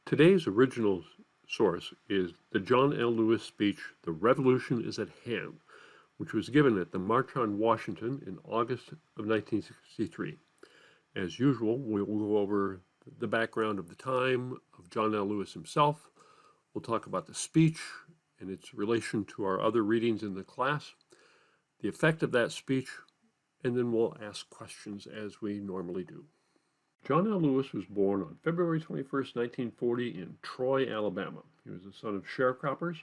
Today's original source is the John L. Lewis speech, "The Revolution is at Hand," which was given at the March on Washington in August of 1963. As usual, we'll go over the background of the time, of John L. Lewis himself. We'll talk about the speech and its relation to our other readings in the class, the effect of that speech, and then we'll ask questions as we normally do. John L. Lewis was born on February 21st, 1940 in Troy, Alabama. He was the son of sharecroppers,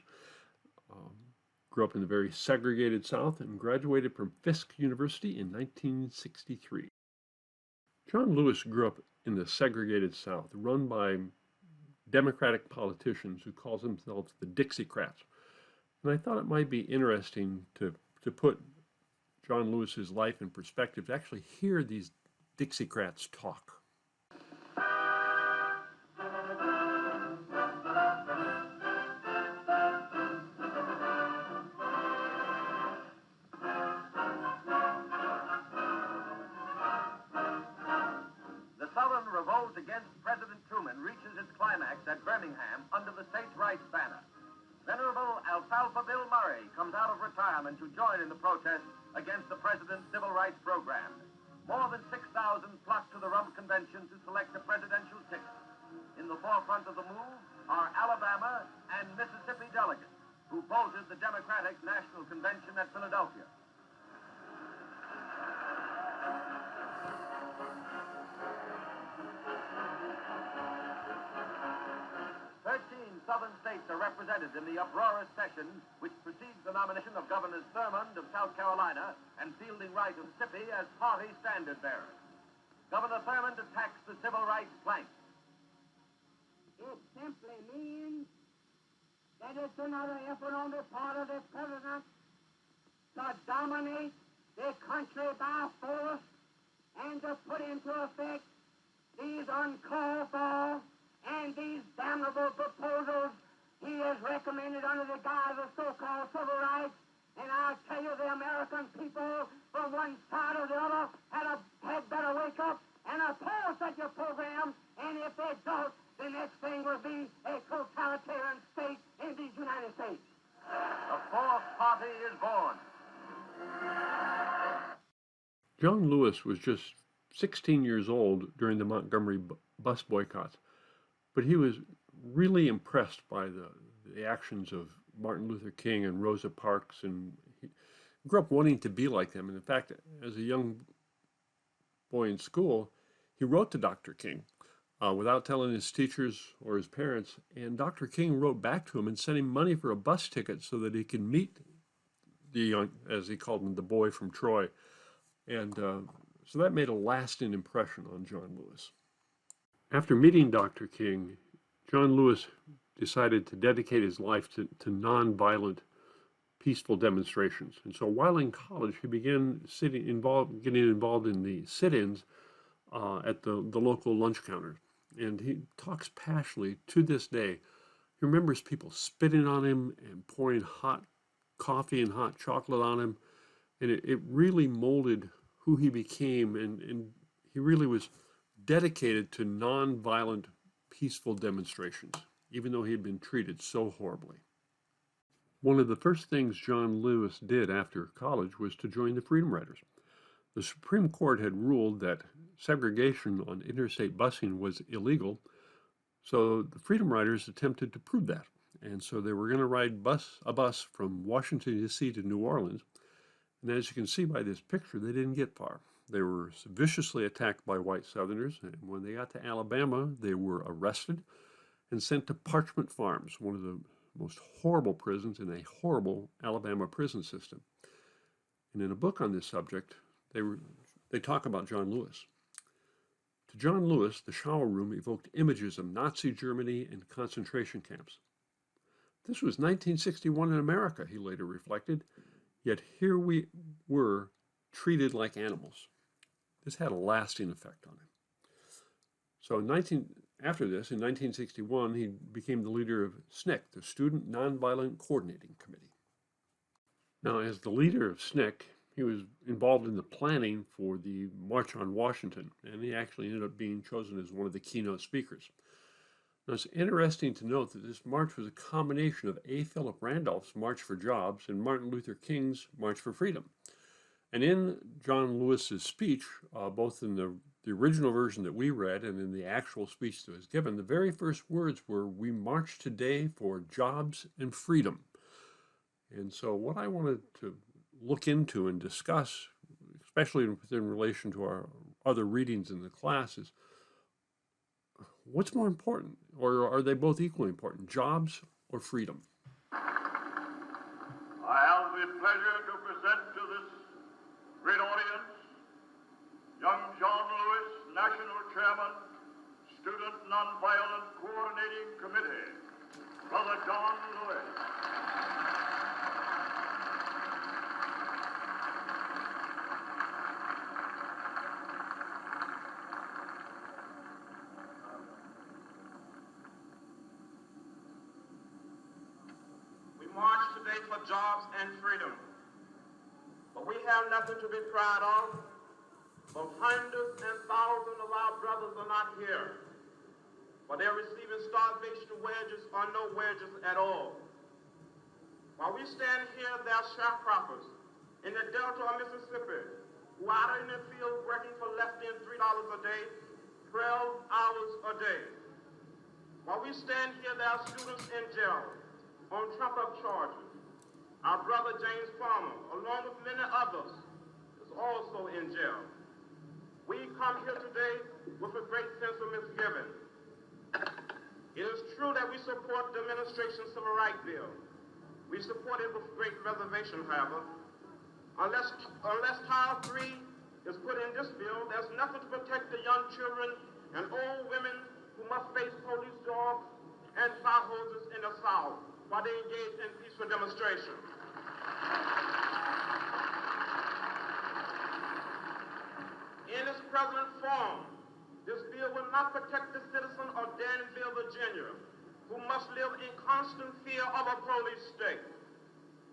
grew up in the very segregated South, and graduated from Fisk University in 1963. John Lewis grew up in the segregated South, run by Democratic politicians who called themselves the Dixiecrats. And I thought it might be interesting to put John Lewis's life in perspective, to actually hear these Dixiecrats talk. The Southern revolt against President Truman reaches its climax at Birmingham under the states' rights banner. Venerable Alfalfa Bill Murray comes out of retirement to join in the protest against the president's civil rights program. More than 6,000 flock to the Rump Convention to select a presidential ticket. In the forefront of the move are Alabama and Mississippi delegates who voted the Democratic National Convention at Philadelphia. Southern states are represented in the uproarious session which precedes the nomination of Governors Thurmond of South Carolina and Fielding Wright of Mississippi as party standard bearers. Governor Thurmond attacks the civil rights plank. It simply means that it's another effort on the part of the president to dominate the country by force and to put into effect these uncalled for and these damnable proposals he has recommended under the guise of so-called civil rights. And I'll tell you, the American people from one side or the other had better wake up and oppose such a program. And if they don't, the next thing will be a totalitarian state in these United States. A fourth party is born. John Lewis was just 16 years old during the Montgomery bus boycotts. But he was really impressed by the actions of Martin Luther King and Rosa Parks, and he grew up wanting to be like them. And in fact, as a young boy in school, he wrote to Dr. King without telling his teachers or his parents. And Dr. King wrote back to him and sent him money for a bus ticket so that he could meet the young, as he called him, the boy from Troy. And so that made a lasting impression on John Lewis. After meeting Dr. King, John Lewis decided to dedicate his life to nonviolent, peaceful demonstrations. And so while in college, he began getting involved in the sit-ins at the local lunch counter. And he talks passionately to this day. He remembers people spitting on him and pouring hot coffee and hot chocolate on him. And it really molded who he became, and he really was dedicated to nonviolent, peaceful demonstrations, even though he had been treated so horribly. One of the first things John Lewis did after college was to join the Freedom Riders. The Supreme Court had ruled that segregation on interstate busing was illegal, so the Freedom Riders attempted to prove that. And so they were going to ride a bus from Washington, D.C. to New Orleans. And as you can see by this picture, they didn't get far. They were viciously attacked by white Southerners, and when they got to Alabama, they were arrested and sent to Parchment Farms, one of the most horrible prisons in a horrible Alabama prison system. And in a book on this subject, they talk about John Lewis. To John Lewis, the shower room evoked images of Nazi Germany and concentration camps. This was 1961 in America, he later reflected, yet here we were treated like animals. This had a lasting effect on him. So after this, in 1961, he became the leader of SNCC, the Student Nonviolent Coordinating Committee. Now, as the leader of SNCC, he was involved in the planning for the March on Washington, and he actually ended up being chosen as one of the keynote speakers. Now, it's interesting to note that this march was a combination of A. Philip Randolph's March for Jobs and Martin Luther King's March for Freedom. And in John Lewis's speech, both in the original version that we read and in the actual speech that was given, the very first words were, "We march today for jobs and freedom." And so what I wanted to look into and discuss, especially within relation to our other readings in the class, is what's more important, or are they both equally important, jobs or freedom? I have the pleasure to present to this great audience young John Lewis, National Chairman, Student Nonviolent Coordinating Committee, Brother John Lewis. We march today for jobs and freedom. But we have nothing to be proud of, but hundreds and thousands of our brothers are not here. For they're receiving starvation wages or no wages at all. While we stand here, there are sharecroppers in the Delta of Mississippi who are out in the field working for less than $3 a day, 12 hours a day. While we stand here, there are students in jail on trump-up charges. Our brother James Farmer, along with many others, is also in jail. We come here today with a great sense of misgiving. It is true that we support the administration's Civil Rights Bill. We support it with great reservation, however. Unless Title 3 is put in this bill, there's nothing to protect the young children and old women who must face police dogs and fire hoses in the South while they engage in peaceful demonstrations. In its present form, this bill will not protect the citizen of Danville, Virginia, who must live in constant fear of a police state.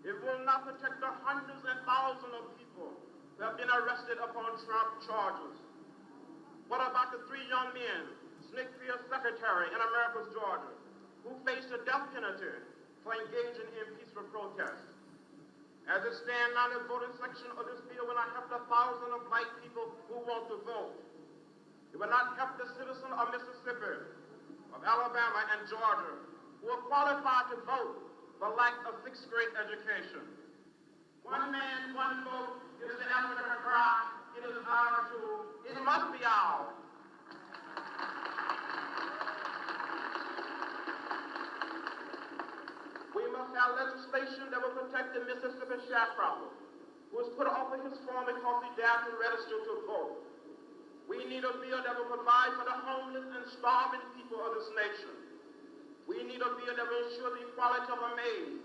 It will not protect the hundreds and thousands of people who have been arrested upon Trump charges. What about the 3 young men, Smithfield Secretary in Americus, Georgia, who faced the death penalty for engaging in peaceful protest? As it stands now, the voting section of this bill will not help the thousands of black people who want to vote. It will not help the citizens of Mississippi, of Alabama, and Georgia who are qualified to vote but lack a 6th grade education. One man, one vote is the African cry. It is ours too. It must be ours. We must have legislation that will protect the Mississippi sharecropper who was put off of his farm because he dared to register to vote. We need a bill that will provide for the homeless and starving people of this nation. We need a bill that will ensure the equality of a maid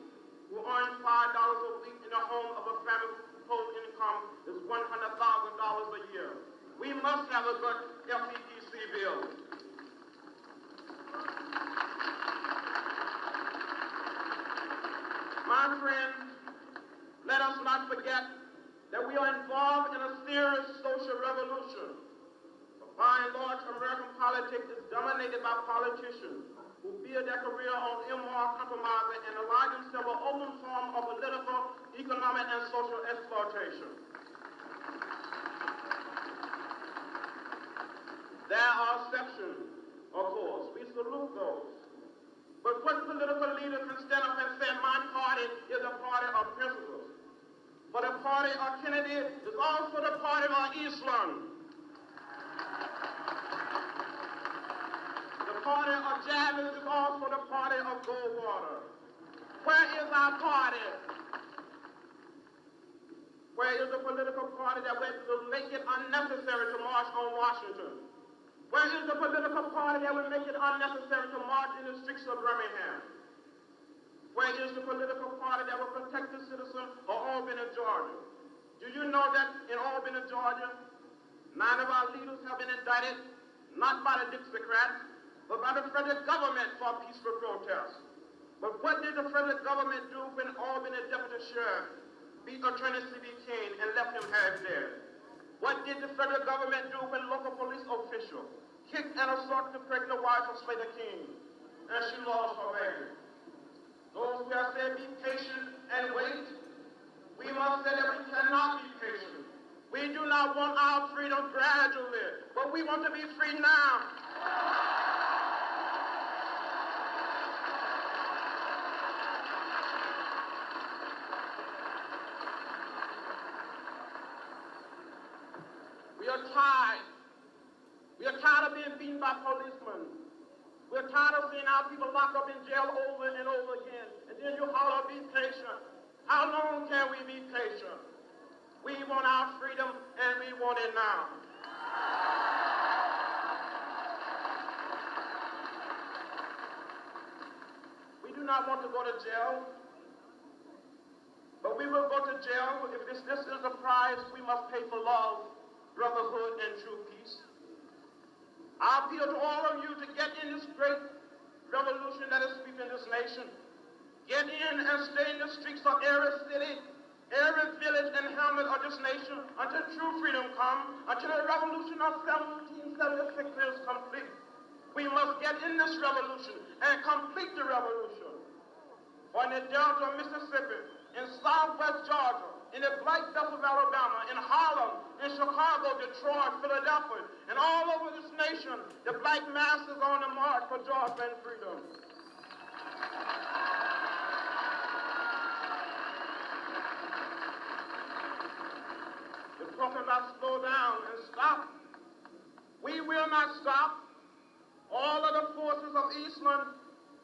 who earns $5 a week in the home of a family whose income is $100,000 a year. We must have a good FEDC bill. My friends, let us not forget that we are involved in a serious social revolution. By and large, American politics is dominated by politicians who build their career on immoral compromise and allow themselves an open form of political, economic, and social exploitation. There are exceptions, of course. We salute those. But what political leader can stand up and say, my party is a party of principles? For the party of Kennedy is also the party of Eastland. The party of Javits is also the party of Goldwater. Where is our party? Where is the political party that will make it unnecessary to march on Washington? Where is the political party that will make it unnecessary to march in the streets of Birmingham? Where is the political party that will protect the citizens of Albany, Georgia? Do you know that in Albany, Georgia, 9 of our leaders have been indicted, not by the Dixiecrats, but by the federal government for peaceful protest? But what did the federal government do when Albany Deputy Sheriff beat Attorney C.B. King and left him half dead? What did the federal government do when local police officials kicked and assaulted the pregnant wife of Slater King? and she lost her baby. Those who have said be patient and wait, we must say that we cannot be patient. We do not want our freedom gradually, but we want to be free now. We are tired. We are tired of being beaten by policemen. We are tired of seeing our people locked up in jail over and over again. And then you holler, be patient. How long can we be patient? We want our freedom, and we want it now. We do not want to go to jail, but we will go to jail if this is the price we must pay for love, brotherhood, and true peace. I appeal to all of you to get in this great revolution that is sweeping this nation. Get in and stay in the streets of every city, every village and hamlet of this nation until true freedom comes, until the revolution of 1776 is complete. We must get in this revolution and complete the revolution. For in the Delta of Mississippi, in Southwest Georgia, in the Black Belt of Alabama, in Harlem, in Chicago, Detroit, Philadelphia, and all over this nation, the black mass is on the march for joy and freedom. We're talking about slow down and stop. We will not stop. All of the forces of Eastman,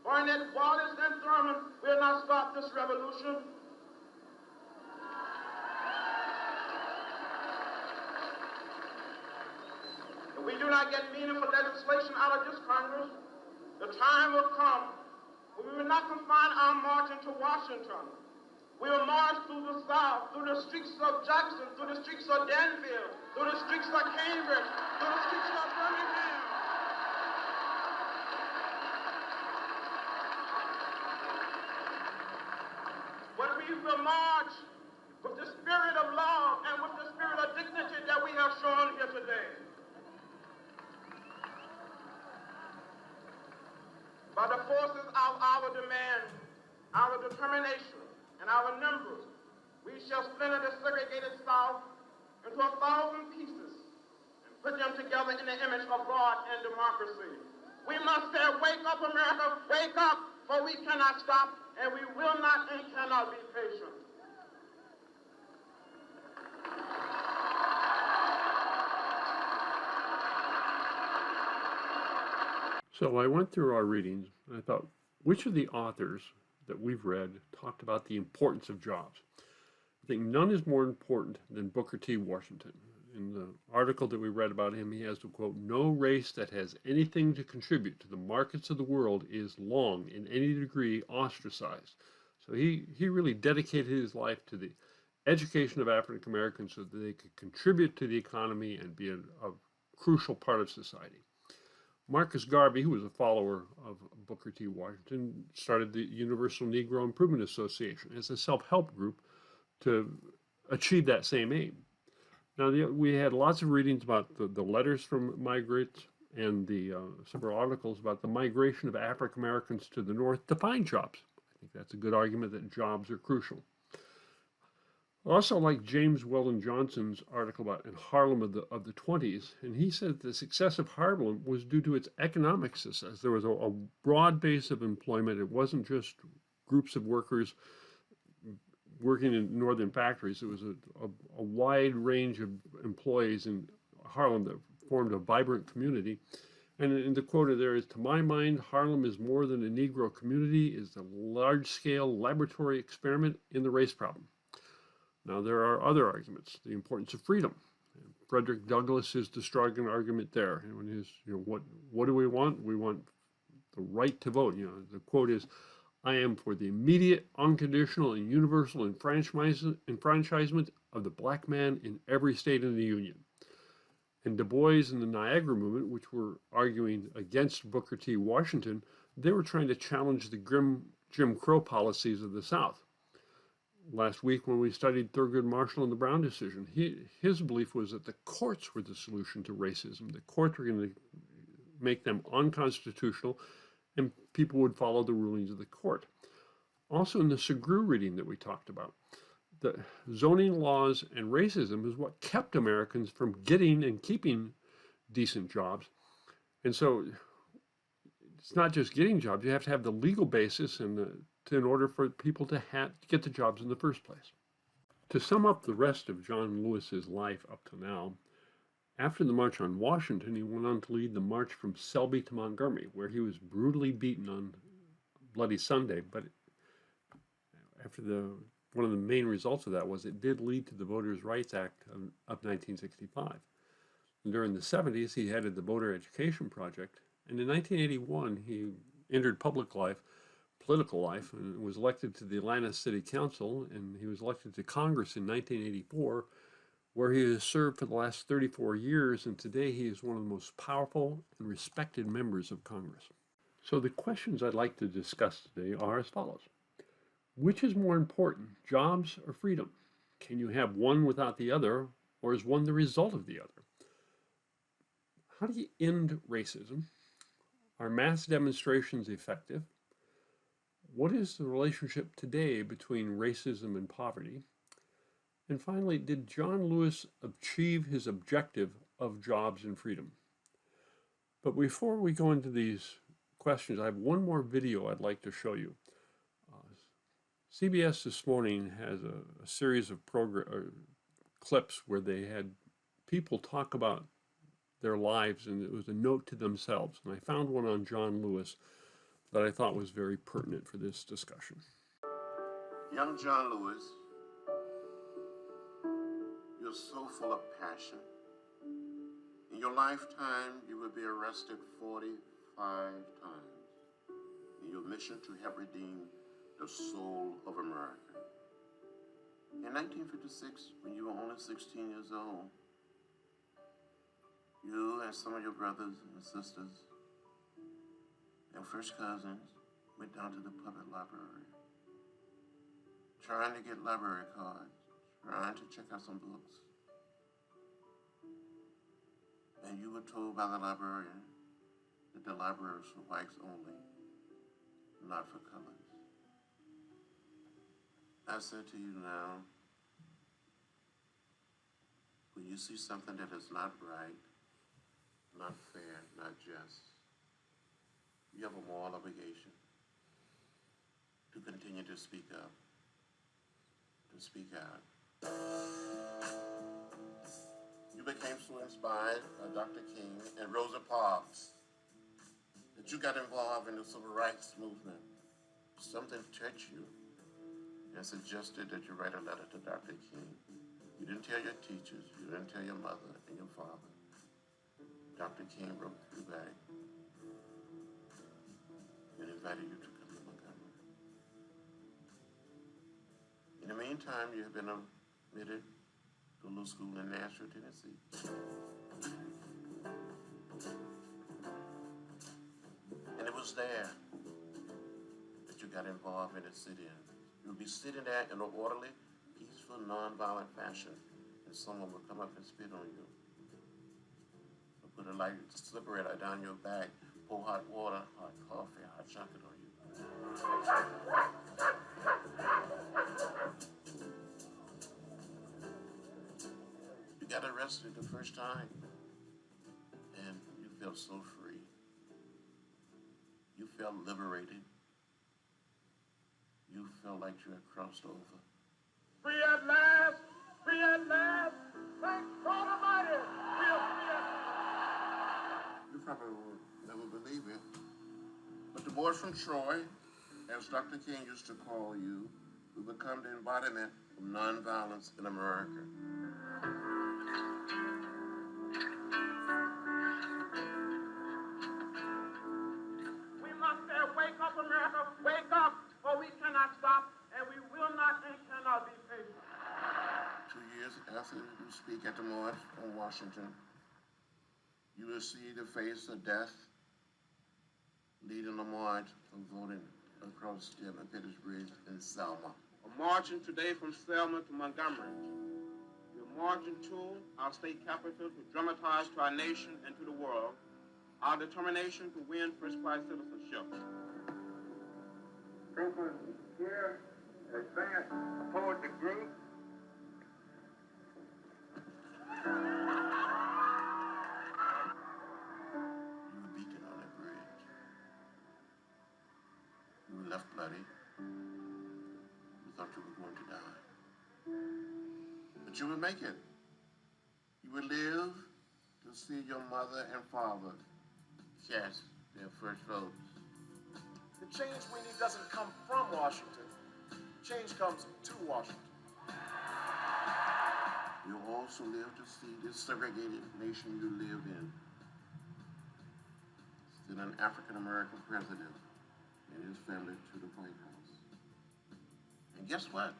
Barnett, Wallace, and Thurman will not stop this revolution. If we do not get meaningful legislation out of this Congress, the time will come when we will not confine our marching to Washington. We will march through the South, through the streets of Jackson, through the streets of Danville, through the streets of Cambridge, through the streets of Birmingham. But we will march with the spirit of love and with the spirit of dignity that we have shown here today. By the forces of our demand, our determination, and our numbers, we shall splinter the segregated South into 1,000 pieces and put them together in the image of God and democracy. We must say, wake up, America, wake up, for we cannot stop, and we will not and cannot be patient. So I went through our readings and I thought, which of the authors that we've read talked about the importance of jobs? I think none is more important than Booker T. Washington. In the article that we read about him, he has the quote, "No race that has anything to contribute to the markets of the world is long in any degree ostracized." So he really dedicated his life to the education of African Americans so that they could contribute to the economy and be a crucial part of society. Marcus Garvey, who was a follower of Booker T. Washington, started the Universal Negro Improvement Association as a self-help group to achieve that same aim. Now, we had lots of readings about the letters from migrants and the several articles about the migration of African Americans to the North to find jobs. I think that's a good argument that jobs are crucial. I also like James Weldon Johnson's article about in Harlem of the 20s, and he said the success of Harlem was due to its economic success. There was a broad base of employment. It wasn't just groups of workers working in northern factories. It was a wide range of employees in Harlem that formed a vibrant community. And the quote there is, "To my mind, Harlem is more than a Negro community, is a large-scale laboratory experiment in the race problem." Now, there are other arguments, the importance of freedom. Frederick Douglass is the strong argument there. And what do we want? We want the right to vote. The quote is, "I am for the immediate, unconditional, and universal enfranchisement of the black man in every state in the Union." And Du Bois and the Niagara Movement, which were arguing against Booker T. Washington, they were trying to challenge the grim Jim Crow policies of the South. Last week when we studied Thurgood Marshall and the Brown decision, his belief was that the courts were the solution to racism. The courts were going to make them unconstitutional, and people would follow the rulings of the court. Also, in the Segru reading that we talked about, the zoning laws and racism is what kept Americans from getting and keeping decent jobs. And so it's not just getting jobs, you have to have the legal basis in order for people to get the jobs in the first place. To sum up the rest of John Lewis's life up to now, after the March on Washington, he went on to lead the march from Selby to Montgomery, where he was brutally beaten on Bloody Sunday. But after one of the main results of that was it did lead to the Voters' Rights Act of 1965. And during the 70s, he headed the Voter Education Project. And in 1981, he entered political life, and was elected to the Atlanta City Council, and he was elected to Congress in 1984, where he has served for the last 34 years, and today he is one of the most powerful and respected members of Congress. So the questions I'd like to discuss today are as follows. Which is more important, jobs or freedom? Can you have one without the other, or is one the result of the other? How do you end racism? Are mass demonstrations effective? What is the relationship today between racism and poverty? And finally, did John Lewis achieve his objective of jobs and freedom? But before we go into these questions, I have one more video I'd like to show you. CBS this morning has a series of clips where they had people talk about their lives, and it was a note to themselves. And I found one on John Lewis that I thought was very pertinent for this discussion. Young John Lewis, you're so full of passion. In your lifetime, you will be arrested 45 times in your mission to help redeem the soul of America. In 1956, when you were only 16 years old, you and some of your brothers and sisters and first cousins went down to the public library, trying to get library cards, trying to check out some books. And you were told by the librarian that the library was for whites only, not for colors. I said to you now, when you see something that is not right, not fair, not just, you have a moral obligation to continue to speak up, to speak out. You became so inspired by Dr. King and Rosa Parks that you got involved in the civil rights movement. Something touched you and suggested that you write a letter to Dr. King. You didn't tell your teachers, you didn't tell your mother and your father. Dr. King wrote you back and invited you to come to Montgomery. In the meantime, you have been admitted to a little school in Nashville, Tennessee. And it was there that you got involved in the sit-in. You'll be sitting there in an orderly, peaceful, nonviolent fashion, and someone will come up and spit on you. Or put a light slippery down your back, pour hot water, hot coffee, hot chocolate on you. You got arrested the first time, and you felt so free. You felt liberated. You felt like you had crossed over. Free at last! Free at last! Thank God Almighty! We are free at last! You probably will never believe it, but the boys from Troy, as Dr. King used to call you, will become the embodiment of nonviolence in America. We must say, wake up, America! Wake up! Or we cannot stop, and we will not and cannot be patient. 2 years after you speak at the March on Washington, you will see the face of death leading the march from voting across Stedman Peters Bridge in Selma. We're marching today from Selma to Montgomery. We're marching to our state capital to dramatize to our nation and to the world our determination to win first-class citizenship. Troopers here, advance toward the group. You were beaten on that bridge. You were left bloody. You thought you were going to die. But you would make it. You would live to see your mother and father cast their first votes. The change we need doesn't come from Washington. Change comes to Washington. You also live to see this segregated nation you live in. Still an African-American president and his family to the White House. And guess what?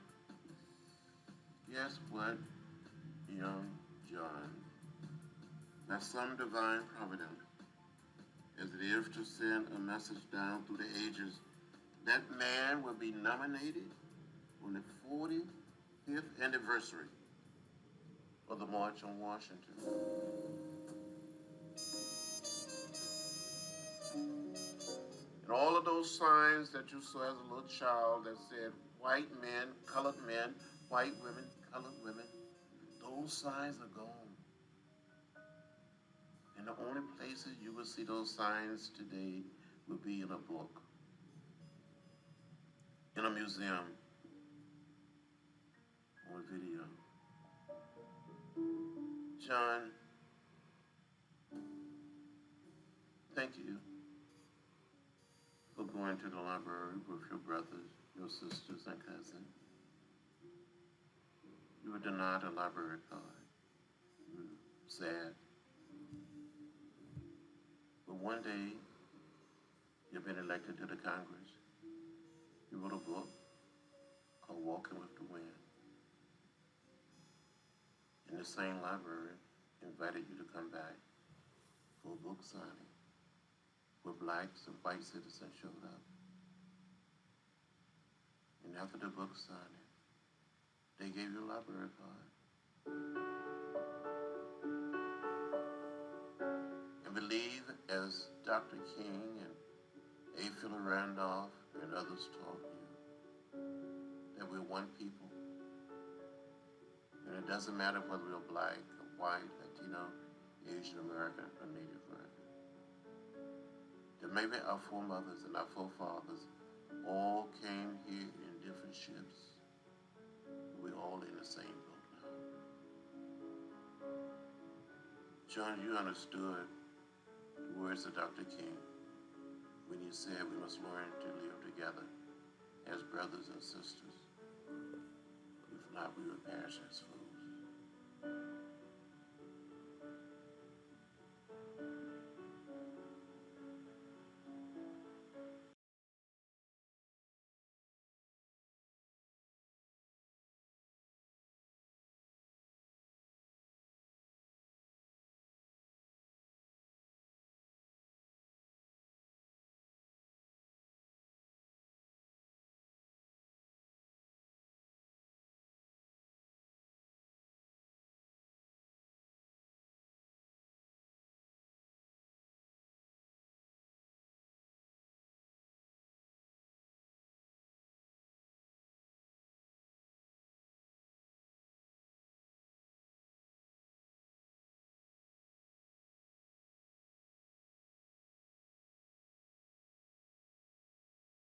Guess what, young John? By some divine providence, as it is to send a message down through the ages, that man will be nominated on the 45th anniversary of the March on Washington. And all of those signs that you saw as a little child that said white men, colored men, white women, colored women, those signs are gone. And the only places you will see those signs today will be in a book, in a museum, on a video. John, thank you for going to the library with your brothers, your sisters, and cousins. You were denied a library card. You were sad. But one day, you've been elected to the Congress. You wrote a book called Walking with the Wind. And the same library invited you to come back for a book signing where blacks and white citizens showed up. And after the book signing, they gave you a library card. And believe, as Dr. King and A. Philip Randolph and others taught you, that we're one people. And it doesn't matter whether we're black or white, Latino, Asian American, or Native American. That maybe our foremothers and our forefathers all came here in different ships. We're all in the same boat now. John, you understood the words of Dr. King when he said we must learn to live together as brothers and sisters. If not, we would perish as fools.